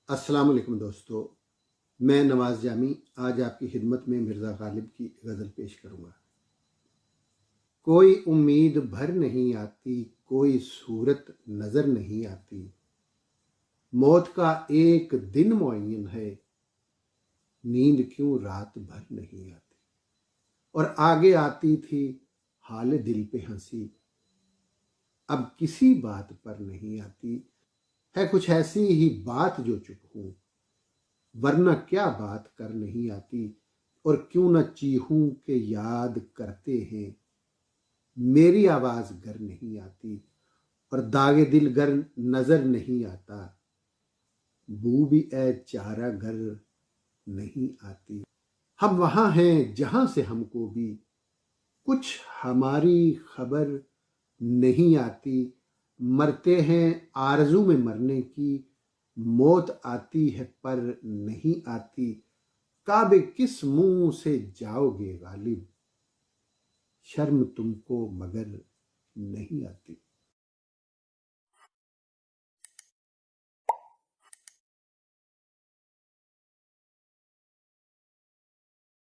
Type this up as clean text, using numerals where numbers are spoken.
السلام علیکم دوستو، میں نواز جامی آج آپ کی خدمت میں مرزا غالب کی غزل پیش کروں گا۔ کوئی امید بھر نہیں آتی، کوئی صورت نظر نہیں آتی، موت کا ایک دن معین ہے، نیند کیوں رات بھر نہیں آتی۔ اور آگے آتی تھی حال دل پہ ہنسی، اب کسی بات پر نہیں آتی، ہے کچھ ایسی ہی بات جو چپ ہوں، ورنہ کیا بات کر نہیں آتی۔ اور کیوں نہ چیخوں کہ یاد کرتے ہیں، میری آواز گر نہیں آتی۔ اور داغ دل گر نظر نہیں آتا، بو بھی اے چارہ گر نہیں آتی۔ ہم وہاں ہیں جہاں سے ہم کو بھی کچھ ہماری خبر نہیں آتی، مرتے ہیں آرزو میں مرنے کی، موت آتی ہے پر نہیں آتی۔ کعبے کس منہ سے جاؤ گے غالب، شرم تم کو مگر نہیں آتی۔